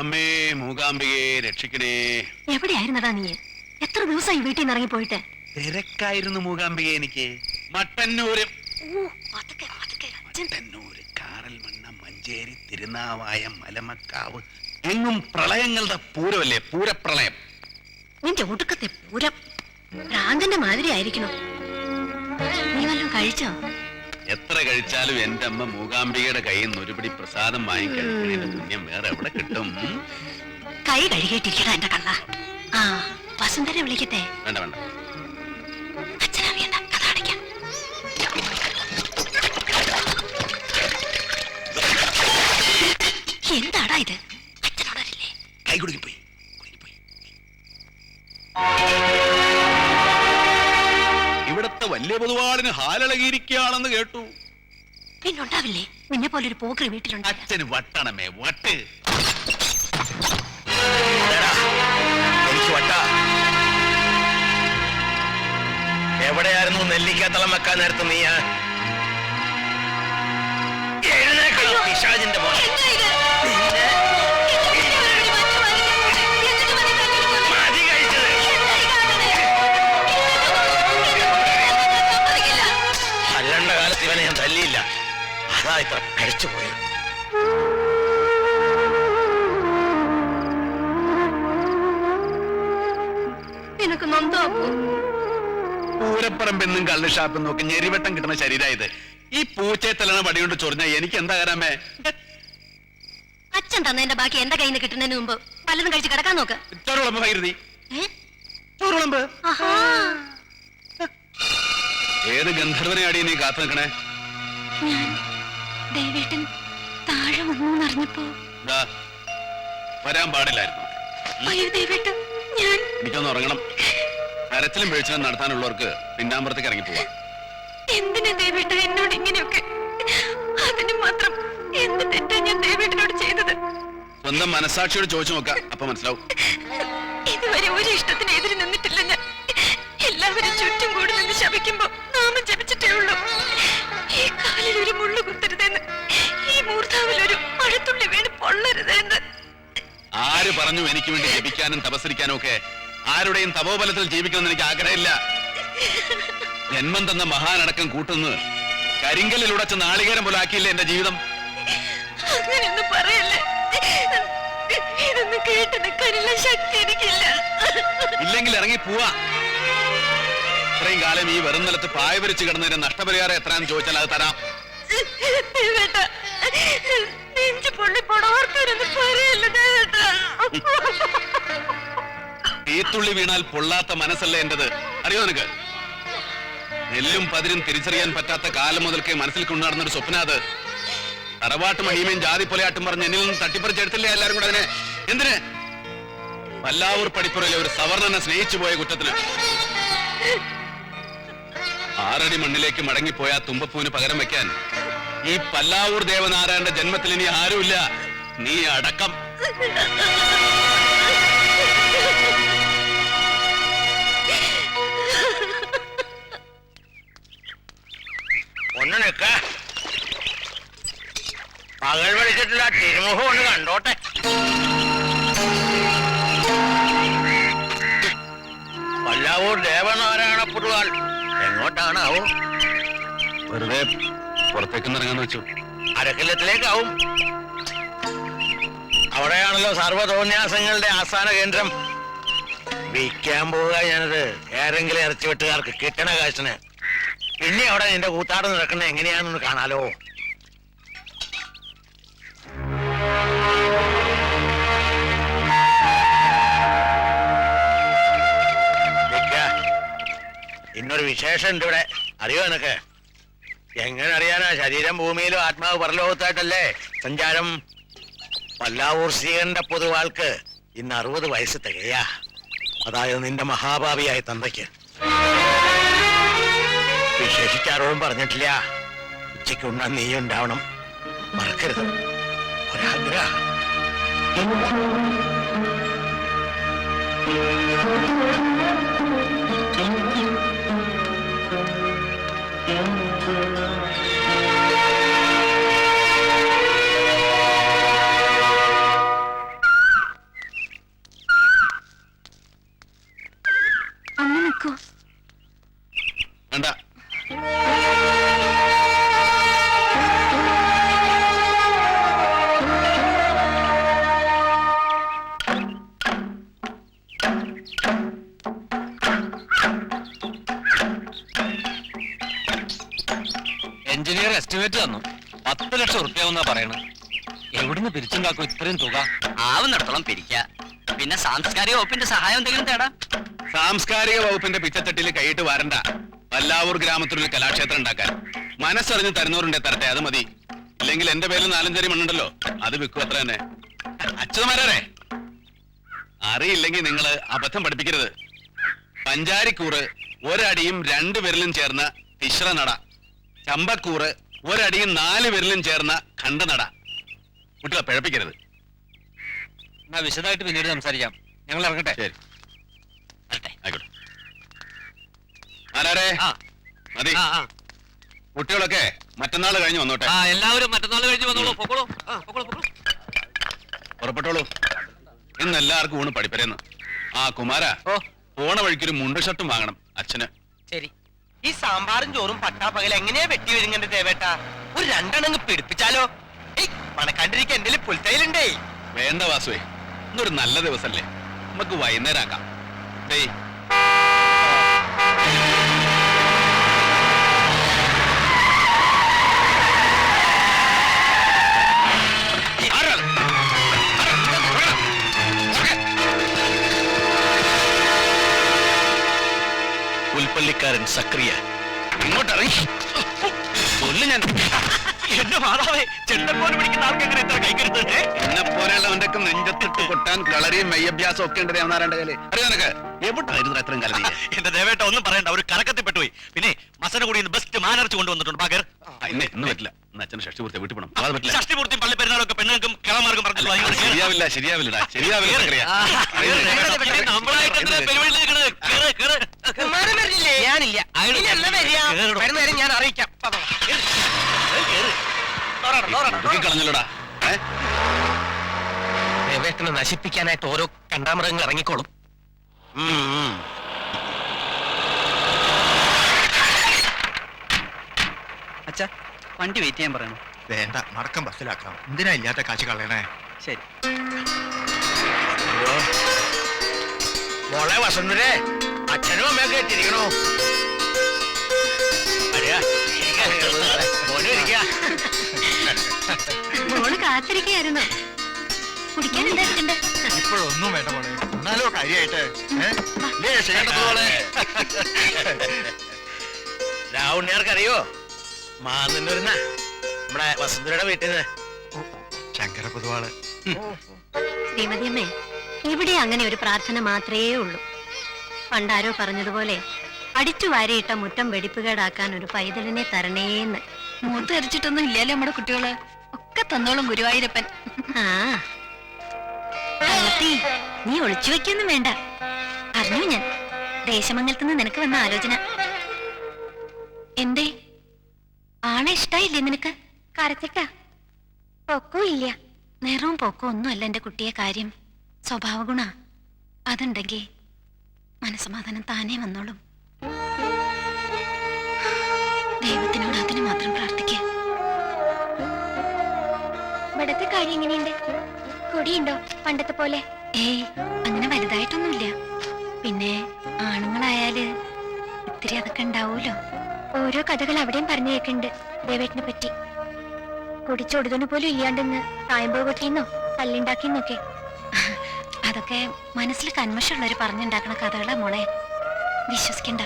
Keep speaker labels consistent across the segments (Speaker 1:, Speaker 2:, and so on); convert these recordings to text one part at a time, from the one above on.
Speaker 1: അമ്മേ മൂകാംബികയെ രക്ഷിക്കണേ.
Speaker 2: എവിടെയായിരുന്നടാ നീ? എത്ര ദിവസമായി വീട്ടിൽ നിന്ന് ഇറങ്ങി പോയിട്ട്?
Speaker 1: തിരക്കായിരുന്നു മൂകാംബിക. എനിക്ക് മട്ടന്നൂര്,
Speaker 2: മട്ടന്നൂര്,
Speaker 1: കാറൽമണ്ണ, മഞ്ചേരി, തിരുനാവായ, മലമക്കാവ്, എങ്ങും പ്രളയങ്ങളുടെ പൂരമല്ലേ, പൂരപ്രളയം.
Speaker 2: നിന്റെ ഒടുക്കത്തെ പൂരം ഭ്രാന്തന്റെ മാതിരി ആയിരിക്കണം. നീ വല്ലതും കഴിച്ചോ?
Speaker 1: എത്ര കഴിച്ചാലും എന്റെ അമ്മ മൂകാംബികയുടെ കയ്യിൽ നിന്ന് ഒരുപിടി പ്രസാദം വാങ്ങിക്കഴിക്കുന്നതിന്റെ പുണ്യം വേറെ എവിടെ കിട്ടും?
Speaker 2: കൈ കഴുകിയിട്ടിരിക്കടാ എന്റെ കള്ള. ആ, വസുന്ധരെ വിളിക്കട്ടെ?
Speaker 1: വേണ്ട വേണ്ട,
Speaker 2: അച്ഛനറിയണ്ട, കഥ അടയ്ക്കാം. എന്താടാ ഇത്? അച്ഛനോടല്ലേ?
Speaker 1: കൈ കുടുങ്ങിപ്പോയി. ഇവിടത്തെ വലിയ പൊതുവാളിന് ഹാലിളകിയിരിക്കുകയാണെന്ന് കേട്ടു.
Speaker 2: പിന്നുണ്ടാവില്ലേ നിന്നെ പോലൊരു പോക്കറി വീട്ടിലുണ്ട്?
Speaker 1: അച്ഛന് വട്ടണമേ, വട്ട്.
Speaker 3: എനിക്ക് വട്ട. എവിടെയായിരുന്നു നെല്ലിക്കാത്തളം വെക്കാൻ നേരത്ത് നീ? പിശാചിന്റെ മോൻ. അല്ലണ്ട കാലത്ത് ഇവനെ ഞാൻ തല്ലിയില്ല, അതാ ഇത്ര കഴിച്ചു പോയത്.
Speaker 2: നിനക്ക് നൊന്തോ?
Speaker 1: പൂരപ്പറമ്പെന്നും കള്ള് ഷാപ്പെന്നും ഒക്കെ ഞെരിവട്ടം കിട്ടുന്ന ശരീരമായത്. ഈ പൂച്ചയെ തലണ വടികൊണ്ട് ചൊറിഞ്ഞ എനിക്ക് എന്താ കാരാമേ?
Speaker 2: അച്ഛൻ തന്നതിന്റെ ബാക്കി എന്റെ കയ്യിൽ നിന്ന് കിട്ടുന്നതിന് മുമ്പ് പലതും കഴിച്ച് കിടക്കാൻ നോക്ക്.
Speaker 1: ചോറുളമ്പ് ഭൈരതി, ചോറുളമ്പ്. ഏത് ഗന്ധർവനെയാടി നീ കാത്തു നിൽക്കണേ?
Speaker 2: ഞാൻ ദേവേട്ടൻ താഴെ വന്നു അറിഞ്ഞപ്പോ
Speaker 1: വരാൻ പാടില്ലായിരുന്നു.
Speaker 2: അയ്യോ ദേവേട്ടൻ, ഞാൻ
Speaker 1: എനിക്കൊന്ന് ഉറങ്ങണം. കരച്ചിലും വീഴ്ചലും നടത്താനുള്ളവർക്ക് പിന്നാമ്പുറത്തേക്ക് ഇറങ്ങി പോവാ.
Speaker 2: എന്തിനാ ദേവേട്ട എന്നോട് ഇങ്ങനെയൊക്കെ? അതിന് മാത്രം എന്ത് തെറ്റാ ഞാൻ ദേവേട്ടനോട് ചെയ്തത്?
Speaker 1: സ്വന്തം മനസാക്ഷിയോട് ചോദിച്ചു നോക്കാം, അപ്പൊ മനസ്സിലാവും.
Speaker 2: ഇതുവരെ ഒരു ഇഷ്ടത്തിന് എതിര് നിന്നിട്ടില്ല ഞാൻ. എല്ലാവരും ചുറ്റും കൂടി നിന്ന് ശപിക്കുമ്പോ നാമം ജപിച്ചിട്ടേ ഉള്ളൂ. ഈ കാലിൽ ഒരു മുള്ളു കുത്തരുതെന്ന്, ഈ മൂർധാവിൽ ഒരു മഴത്തുള്ളി വീണ് പൊള്ളരുതെന്ന്.
Speaker 1: ആര് പറഞ്ഞു എനിക്ക് വേണ്ടി ജപിക്കാനും തപസ്സരിക്കാനും ഒക്കെ? ആരുടെയും തപോബലത്തിൽ ജീവിക്കണമെന്ന് എനിക്ക് ആഗ്രഹമില്ല. ജന്മം തന്ന മഹാനടക്കം കൂട്ടുന്നത് കരിങ്കലിൽ ഉടച്ച നാളികേരം പോലെ ആക്കിയില്ലേ എന്റെ ജീവിതം?
Speaker 2: അങ്ങനെയൊന്നും പറയല്ലേ. ഇതൊന്നും കേട്ട് നിൽക്കാനുള്ള ശക്തി എനിക്കില്ല.
Speaker 1: ഇല്ലെങ്കിൽ ഇറങ്ങി പോവാ. ഇത്രയും കാലം ഈ വെറും നിലത്ത് പായ വരിച്ച് കിടന്നതിന്റെ നഷ്ടപരിഹാരം എത്രയാന്ന് ചോദിച്ചാൽ അത് തരാം.
Speaker 2: നെഞ്ചു പൊള്ളിപ്പോണവർക്കൊന്നും പറയല്ല ദേവേട്ട.
Speaker 1: തീത്തുള്ളി വീണാൽ പൊള്ളാത്ത മനസ്സല്ലേ എന്റേത്, അറിയോ നിനക്ക്? നെല്ലും പതിരും തിരിച്ചറിയാൻ പറ്റാത്ത കാലം മുതൽക്കേ മനസ്സിൽ കൊണ്ടുനടന്നൊരു സ്വപ്ന അത്. തറവാട്ട് മഹിമയും ജാതി പൊലയാട്ടും പറഞ്ഞ് എന്നിൽ നിന്ന് തട്ടിപ്പറിച്ചെടുത്തില്ലേ എല്ലാരും കൂടെ? അതിനെ എന്തിന്? പല്ലാവൂർ പടിപ്പുറയിലെ ഒരു സവർണനെ സ്നേഹിച്ചു പോയ കുറ്റത്തിന്. 6 അടി മണ്ണിലേക്ക് മടങ്ങിപ്പോയ തുമ്പപ്പൂവിന് പകരം വെക്കാൻ ഈ പല്ലാവൂർ ദേവനാരായണന്റെ ജന്മത്തിൽ ഇനി ആരുമില്ല, നീ അടക്കം.
Speaker 3: ഒന്ന് നിക്ക, പകൽ വിളിച്ചിട്ടില്ല, തിരുമുഖം ഒന്ന് കണ്ടോട്ടെ. പല്ലാവൂർ ദേവനാരായണ പുതുവാൾ എങ്ങോട്ടാണാവോ?
Speaker 1: വെറുതെ പുറത്തേക്കൊന്ന് ഇറങ്ങാന്ന് വെച്ചു.
Speaker 3: അരക്കില്ലത്തിലേക്കാവും. അവിടെയാണല്ലോ സർവ്വതോന്യാസങ്ങളുടെ ആസ്ഥാന കേന്ദ്രം. വിൽക്കാൻ പോവുക ഞാനത് ഏതെങ്കിലും ഇറച്ചി വെട്ടുകാർക്ക് കിട്ടണ കാശിന്. പിന്നെ അവിടെ നിന്റെ കൂത്താട് നടക്കുന്നത് എങ്ങനെയാണെന്ന് കാണാലോ. ഇന്നൊരു വിശേഷം ഉണ്ട് ഇവിടെ, അറിയോ നിനക്ക്? എങ്ങനെ അറിയാനാ? ശരീരം ഭൂമിയിലും ആത്മാവ് പരലോകത്തായിട്ടല്ലേ സഞ്ചാരം. പല്ലാവൂർ ശ്രീകണ്ഠ പൊതുവാൾക്ക് ഇന്ന് 60 വയസ്സ് തികയാ. അതായത് നിന്റെ മഹാഭാവിയായ തന്തയ്ക്ക്. വിശേഷിച്ചാരോടും പറഞ്ഞിട്ടില്ല. ഉച്ചയ്ക്ക് ഉണ്ണാൻ നീ ഉണ്ടാവണം, മറക്കരുത്. ഒരാഗ്രഹം.
Speaker 4: തന്നു. 10 ലക്ഷം ഉറുപ്പ്യാവുന്നാ പറയണത്. എവിടുന്ന് പിരിച്ചുണ്ടാക്കും ഇത്രയും തുക?
Speaker 5: ആവുന്നിടത്തോളം പിരിക്ക. പിന്നെ സാംസ്കാരിക വകുപ്പിന്റെ സഹായം എന്തെങ്കിലും തേടാം.
Speaker 1: സാംസ്കാരിക വകുപ്പിന്റെ പിച്ചത്തട്ടിൽ കൈയിട്ട് വരണ്ട. പല്ലാവൂർ ഗ്രാമത്തിലൊരു കലാക്ഷേത്രം ഉണ്ടാക്കാൻ മനസ്സറിഞ്ഞ് തരുന്നവരുണ്ടെ തരട്ടെ, അത് മതി. ഇല്ലെങ്കിൽ എന്റെ പേരിൽ 4-5 മണ്ണുണ്ടല്ലോ, അത് വിൽക്കും അത്ര തന്നെ. അച്യുതമാരെ, അറിയില്ലെങ്കിൽ നിങ്ങൾ അബദ്ധം പഠിപ്പിക്കരുത്. പഞ്ചാരിക്കൂറ് ഒരടിയും 2 വിരലും ചേർന്ന തിശ്ര നട, ചമ്പക്കൂറ് ഒരടിയും 4 വിരലും ചേർന്ന ഖണ്ഡനട. കുട്ടികളെ പിഴപ്പിക്കരുത്.
Speaker 4: എന്നാ വിശദമായിട്ട് പിന്നീട് സംസാരിക്കാം. ഞങ്ങൾ ഇറങ്ങട്ടെ.
Speaker 1: ശരി, ആയിക്കോട്ടെ. ആരാരെ മതി. കുട്ടികളൊക്കെ മറ്റന്നാൾ കഴിഞ്ഞ് വന്നോട്ടെ.
Speaker 4: എല്ലാവരും മറ്റന്നാൾ കഴിഞ്ഞ് വന്നോളൂ. പൊക്കോളൂ.
Speaker 1: പുറപ്പെട്ടോളൂ. ഇന്ന് എല്ലാവർക്കും ഊണ് പഠിപ്പരേന്ന്. ആ കുമാര, പോണ വഴിക്കൊരു മുണ്ട് ഷർട്ടും വാങ്ങണം അച്ഛന്.
Speaker 5: ശരി. ഈ സാമ്പാറും ചോറും പട്ടാപ്പകൽ എങ്ങനെയാ വെട്ടി വിഴുങ്ങന്റെ ദേവേട്ട? ഒരു 2 എണ്ണം പിടിപ്പിച്ചാലോ? മണക്കാണ്ടിരിക്കാൻ എന്റെ പുൽത്തയിലുണ്ടേ.
Speaker 1: വേണ്ട വാസുവേ, ഇന്നൊരു നല്ല ദിവസല്ലേ, നമുക്ക് വൈകുന്നേരം ആക്കാം. ഡേയ്,
Speaker 3: പുൽപ്പള്ളിക്കാരൻ സക്രിയ
Speaker 1: ഇങ്ങോട്ടിറങ്ങി കൊല്ലു ഞാൻ.
Speaker 3: എന്റെ മാതാവേ, ചെണ്ടപ്പോന് പിടിക്കുന്ന ആൾക്ക് എങ്ങനെ ഇത്ര കൈക്കരുത്തേ?
Speaker 1: എന്നെ പോലെയുള്ളവന്റെ നെഞ്ചത്തിട്ട് കൊട്ടാൻ കളറിയും മെയ്യഭ്യാസം ഒക്കെ ഉണ്ട് ദേവനാരായണന്റെ കയ്യില്. അറിയോ നിനക്ക്? എവിട്ടായിരുന്നു എത്രയും കാലം?
Speaker 3: എന്റെ ദേവേട്ട ഒന്നും പറയണ്ട, ഒരു കലക്കത്തിപ്പെട്ടുപോയി. പിന്നെ മസനഗുടി ബെസ്റ്റ് മാനർച്ച് കൊണ്ടുവന്നിട്ടുണ്ട്. പാകർ
Speaker 1: ഇന്ന് പറ്റില്ല. ഇന്ന് അച്ഛന് ഷഷ്ടി പൂർത്തി വീട്ടിൽ പോകണം. അത് പറ്റില്ല.
Speaker 3: ഷഷ്ടിപൂർത്തിയും പള്ളി പെരുന്നാളൊക്കെ പെണ്ണുങ്ങൾക്കും കിളമാർക്കും
Speaker 1: ശരിയാവില്ല, ശരിയാവില്ല, ശരിയാവില്ല.
Speaker 5: ഞാനില്ല. വരുന്നേരം ഞാൻ അറിയിക്കാം.
Speaker 1: കളഞ്ഞല്ലോടാ.
Speaker 5: ദേവേട്ടനെ നശിപ്പിക്കാനായിട്ട് ഓരോ കണ്ടാമൃഗങ്ങൾ ഇറങ്ങിക്കോളും.
Speaker 6: അച്ഛാ, വണ്ടി വെയിറ്റ് ചെയ്യാൻ പറയണം.
Speaker 7: വേണ്ട, മടക്കം ബസ്സിലാക്കാം. എന്തിനാ ഇല്ലാത്ത കാശ് കളയണേ?
Speaker 6: ശരി.
Speaker 3: മോളെ വസന്തരെ, അച്ഛനും അമ്മയൊക്കെ എത്തിയിരിക്കണോ?
Speaker 2: മോള് കാത്തിരിക്കയായിരുന്നു. കുടിക്കാൻ എന്തായിട്ടുണ്ട്?
Speaker 7: ഇപ്പോഴൊന്നും വേണ്ട മോളെ, എന്നാലോ കാര്യായിട്ട്.
Speaker 3: രാവുണ്ണിയാർക്കറിയോ? മാന്നൂരുന്ന നമ്മുടെ വസുന്ധരയുടെ വീട്ടിൽ നിന്ന്
Speaker 7: ശങ്കര പൊതുവാള്.
Speaker 2: ശ്രീമതി അമ്മേ, ഇവിടെ അങ്ങനെ ഒരു പ്രാർത്ഥന മാത്രമേ ഉള്ളൂ. പണ്ടാരോ പറഞ്ഞതുപോലെ അടിച്ചു വാരിയിട്ട മുറ്റം വെടിപ്പുകേടാക്കാൻ ഒരു പൈതലിനെ തരണേന്ന്. മൂത്തരിച്ചിട്ടൊന്നും ഇല്ലല്ലോ നമ്മുടെ കുട്ടികള്. ഒക്കെ തന്നോളും ഗുരുവായൂരപ്പൻ. ആ കള്ളത്തി, നീ ഒളിച്ചു വെക്കൊന്നും വേണ്ട. അറിഞ്ഞു ഞാൻ. ദേശമംഗലത്തുനിന്ന് നിനക്ക് വന്ന ആലോചന. എന്തേ, ആളെ ഇഷ്ടായില്ലേ നിനക്ക്? കരച്ചിട്ട പൊക്കോ ഇല്ല. നിറവും പൊക്കോ ഒന്നും അല്ല എന്റെ കുട്ടിയെ കാര്യം. സ്വഭാവ ഗുണ അതുണ്ടെങ്കിൽ മനസ്സമാധാനം താനേ വന്നോളും. ദൈവത്തിനോട് അതിന് മാത്രം പ്രാർത്ഥിക്കുക. ഇവിടത്തെ കാര്യം എങ്ങനെയുണ്ട്? കൊടിയുണ്ടോ പണ്ടത്തെ പോലെ? ഏയ്, അങ്ങനെ വലുതായിട്ടൊന്നുമില്ല. പിന്നെ ആണുങ്ങളായാല് ഇത്തിരി അതൊക്കെ ഉണ്ടാവൂലോ. ഓരോ കഥകൾ അവിടെയും പറഞ്ഞു കേൾക്കുന്നുണ്ട് ദേവേട്ടിനെ പറ്റി. കുടിച്ചൊടുതന് പോലും ഇല്ലാണ്ടെന്ന് തായമ്പോ പൊട്ടിന്നോ കല്ലുണ്ടാക്കിന്നൊക്കെ. അതൊക്കെ മനസ്സിൽ കന്മഷമുള്ളവര് പറഞ്ഞുണ്ടാക്കണ കഥകളാ മോളെ. വിശ്വസിക്കണ്ട.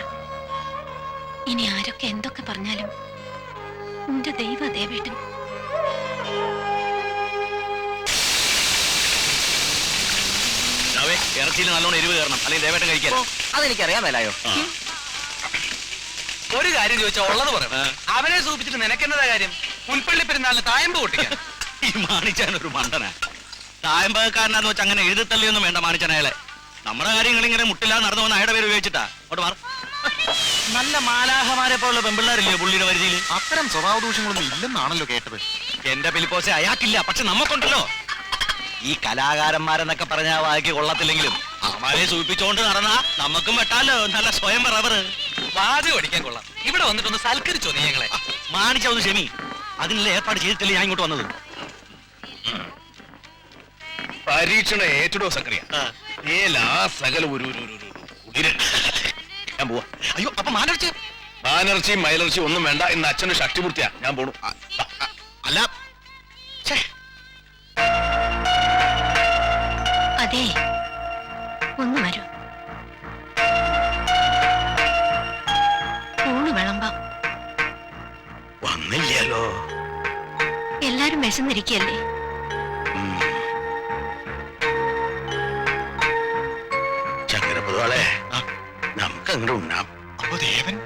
Speaker 2: ഇനി ആരൊക്കെ എന്തൊക്കെ പറഞ്ഞാലും എന്റെ ദൈവ ദേവേട്ടൻ.
Speaker 3: ഇറച്ചിയിൽ നല്ലോണം എരിവ് കയറണം, അല്ലെങ്കിൽ ദേവേട്ടൻ കഴിക്കാൻ.
Speaker 5: അതെനിക്കറിയാൻ മേലായോ?
Speaker 4: ഒരു കാര്യം ചോദിച്ചാൽ ഉള്ളത് പറയും. അവനെ സൂചിപ്പിച്ചിട്ട് നിനക്കെന്നതാ കാര്യം? പുൽപ്പള്ളി പെരുന്നാളിന് തായമ്പ് പൊട്ടിക്കാൻ.
Speaker 3: ഈ മാണിച്ചാൻ ഒരു മണ്ടനാ. തായമ്പക്കാരനാന്ന് വെച്ചാൽ അങ്ങനെ എഴുതിത്തള്ളിയൊന്നും വേണ്ട മാണിച്ചാൻ അയാളെ. നമ്മുടെ കാര്യങ്ങൾ ഇങ്ങനെ മുട്ടില്ലാതെ നടന്നു വന്ന അയാളുടെ പേര് ഉപയോഗിച്ചിട്ടാ അവിടെ മാറും. നല്ല മാലാഹമാരെ പോലുള്ള പെമ്പിള്ളാരില്ലേ പുള്ളിയുടെ പരിധിയിൽ?
Speaker 7: അത്തരം സ്വഭാവ ദൂഷ്യങ്ങളൊന്നും ഇല്ലെന്നാണല്ലോ കേട്ടത്.
Speaker 3: എന്റെ പിലിപ്പോസെ അയാൾക്കില്ല, പക്ഷെ നമുക്കുണ്ടല്ലോ. ഈ കലാകാരന്മാരെന്നൊക്കെ പറഞ്ഞ വായിക്ക് കൊള്ളത്തില്ലെങ്കിലും അവരെ സൂചിപ്പിച്ചോണ്ട് നടന്നാ നമുക്കും വെട്ടാലോ. നല്ല സ്വയം റബ്ബറ്
Speaker 4: വാതി ഓടിക്കാൻ കൊള്ളാം. ഇവിടെ വന്നിട്ടൊന്ന് സൽക്കരിച്ചോ നീ ഞങ്ങളെ?
Speaker 3: മാണിച്ച ഒന്ന് ക്ഷമി, അതിനുള്ള ഏർപ്പാട് ചെയ്തിട്ടില്ല ഞാൻ ഇങ്ങോട്ട് വന്നത്.
Speaker 1: പരീക്ഷണ ഏറ്റടോ സക്രിയ. സകലം ഒരു ഞാൻ പോവാ.
Speaker 3: അയ്യോ, അപ്പൊ മാനർച്ചി
Speaker 1: ബാനർച്ചി മൈലർച്ചി ഒന്നും വേണ്ട. ഇന്ന് അച്ഛന് ഷഷ്ടി പൂർത്തിയാ, ഞാൻ പോണു.
Speaker 7: അല്ല ഛേ,
Speaker 2: അതെ, ഒന്ന് വരൂ. ഊണ് വിളമ്പാം.
Speaker 3: വന്നില്ലല്ലോ.
Speaker 2: എല്ലാരും വിശന്നിരിക്കല്ലേ?
Speaker 3: ചങ്കരപൊതുവാളെ, നമുക്ക് അങ്ങോട്ട് ഉണ്ണാം.
Speaker 7: അപ്പൊ ദേവൻ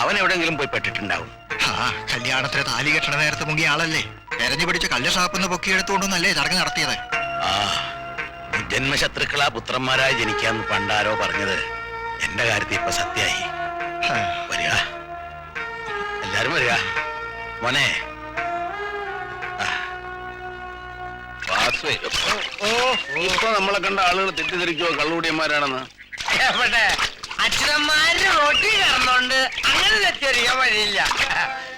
Speaker 3: അവൻ എവിടെങ്കിലും പോയി പെട്ടിട്ടുണ്ടാവും.
Speaker 7: ആ കല്യാണത്തിന് താലി കെട്ടണ നേരത്തെ മുങ്ങിയ ആളല്ലേ. തെരഞ്ഞു പിടിച്ച കല്ല് ഷാപ്പിന്ന് പൊക്കിയെടുത്തുകൊണ്ടൊന്നല്ലേ ചടങ്ങ് നടത്തിയത്.
Speaker 3: ആ ജന്മശത്രുക്കളാ പുത്രന്മാരായി ജനിക്കാന്ന് പണ്ടാരോ പറഞ്ഞത് എന്റെ കാര്യത്തിൽ ഇപ്പൊ സത്യായി. വരിക, എല്ലാരും വരിക. മോനെ
Speaker 1: വാസുവേ, ഇപ്പൊ നമ്മളെ കണ്ട ആളുകൾ തെറ്റിദ്ധരിക്കോ കള്ളുകൂടിയന്മാരാണെന്ന്?
Speaker 5: എവിടെ അച്ഛനന്മാര് റോട്ടി കയറുന്നോണ്ട് അങ്ങനെ തെറ്ററിയാൻ വഴിയില്ല.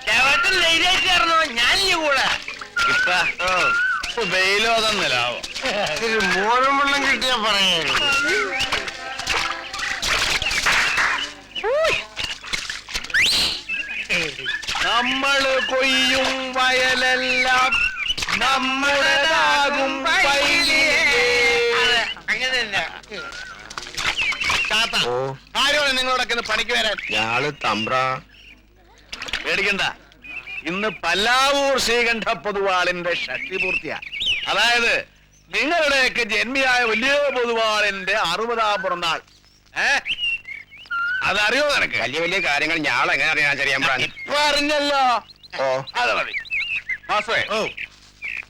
Speaker 5: ചേട്ടൻ ധൈര്യമായിട്ട് കയറണോ? ഞാൻ ഈ കൂടെ
Speaker 1: വെയിലോ തന്നിലാവോ?
Speaker 5: മോരും വെള്ളം കിട്ടിയാ പറയേ.
Speaker 1: നമ്മള് കൊയ്യും വയലെല്ലാം നമ്മുടേതാകും
Speaker 5: അങ്ങനെയല്ല.
Speaker 1: ആരോടെ നിങ്ങളോടൊക്കെ ഇന്ന് പണിക്ക് വരാൻ?
Speaker 3: ഞാള് തമ്പ്ര.
Speaker 1: പേടിക്കണ്ട, ഇന്ന് പല്ലാവൂർ ശ്രീകണ്ഠ പൊതുവാളിന്റെ ഷഷ്ടി പൂർത്തിയാ. അതായത് നിങ്ങളുടെയൊക്കെ ജന്മിയായ വലിയ പൊതുവാളിന്റെ 60-ാം പിറന്നാൾ. അതറിയോ നിനക്ക്?
Speaker 3: വലിയ വലിയ കാര്യങ്ങൾ ഞാൾ എങ്ങനെ അറിയാൻ ചെറിയാൻ
Speaker 1: ഇപ്പൊ അറിഞ്ഞല്ലോ. അത് മതി. മാസേ,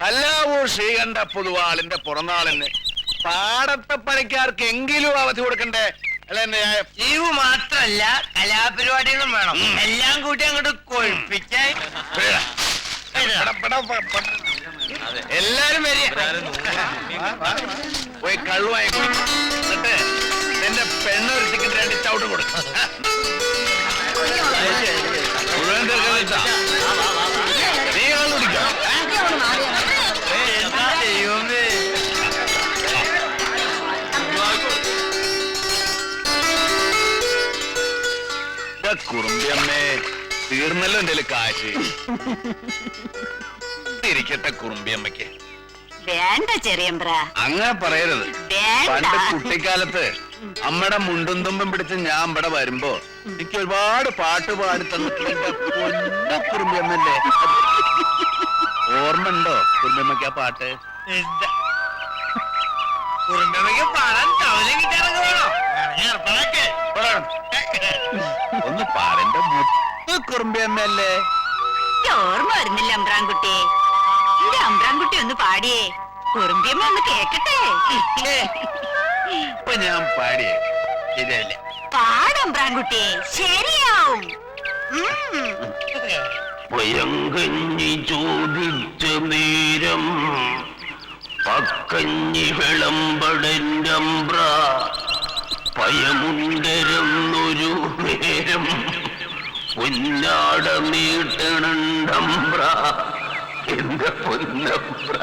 Speaker 1: പല്ലാവൂർ ശ്രീകണ്ഠ പൊതുവാളിന്റെ പിറന്നാളിന് പാടത്തെ പണിക്കാർക്ക് എങ്കിലും അവധി കൊടുക്കണ്ടേ? അല്ല എന്റെ ന്യായം?
Speaker 5: ലീവ് മാത്രല്ല കലാപരിപാടികളും വേണം. എല്ലാം കൂട്ടി അങ്ങോട്ട് കൊഴിപ്പിക്കാൻ.
Speaker 1: എല്ലാരും വരിക. പോയി കള്ളുമായി എന്നിട്ട് എന്റെ പെണ്ണൊരു ടിക്കറ്റ് 2 ചവിട്ട് കൊടുക്കും. മുഴുവൻ തീർക്കാ നീ കള്ളു കുടിക്കാം. കുറുമ്പിയമ്മേ, തീർന്നല്ലോ എന്റെ കാശ്. ഇരിക്കട്ടെ കുറുമ്പിയമ്മയ്ക്ക്.
Speaker 2: വേണ്ട ചെറിയമ്പ്ര,
Speaker 1: അങ്ങനെ പറയരുത്. പണ്ട് കുട്ടിക്കാലത്ത് അമ്മയുടെ മുണ്ടും തുമ്പും പിടിച്ച് ഞാൻ ഇവിടെ വരുമ്പോ എനിക്ക് ഒരുപാട് പാട്ട് പാടി തന്നിട്ടുണ്ട് കുറുമ്പിയമ്മല്ലേ. ഓർമ്മ ഉണ്ടോ കുറുമ്പിയമ്മയ്ക്ക് ആ പാട്ട്?
Speaker 5: കുറുമ്പയ്ക്ക് പാടാൻ തവല കിട്ടാറൊക്കെ വേണോ?
Speaker 1: ഒന്ന് പാടന്റെ മുത്ത് കുറുമ്പിയമ്മല്ലേ.
Speaker 2: ഓർമ്മ വരുന്നില്ല അമ്പ്രാൻകുട്ടി. എന്റെ അമ്പ്രാൻകുട്ടി ഒന്ന് പാടിയേ, കുറുമ്പിയമ്മ ഒന്ന് കേക്കട്ടെ.
Speaker 1: ഇപ്പൊ ഞാൻ പാടിയേ ശരിയല്ല.
Speaker 2: പാടമ്പ്രാൻകുട്ടി, ശരിയാവും.
Speaker 3: പയങ്കഞ്ഞി ചോദിച്ച നേരം പക്കഞ്ഞി വിളമ്പടൻ്റമ്പ്ര പയമുണ്ടരുന്നൊരു നേരം പൊന്നാട നീട്ടണണ്ടമ്പ്ര എന്റെ പൊന്നമ്പ്ര.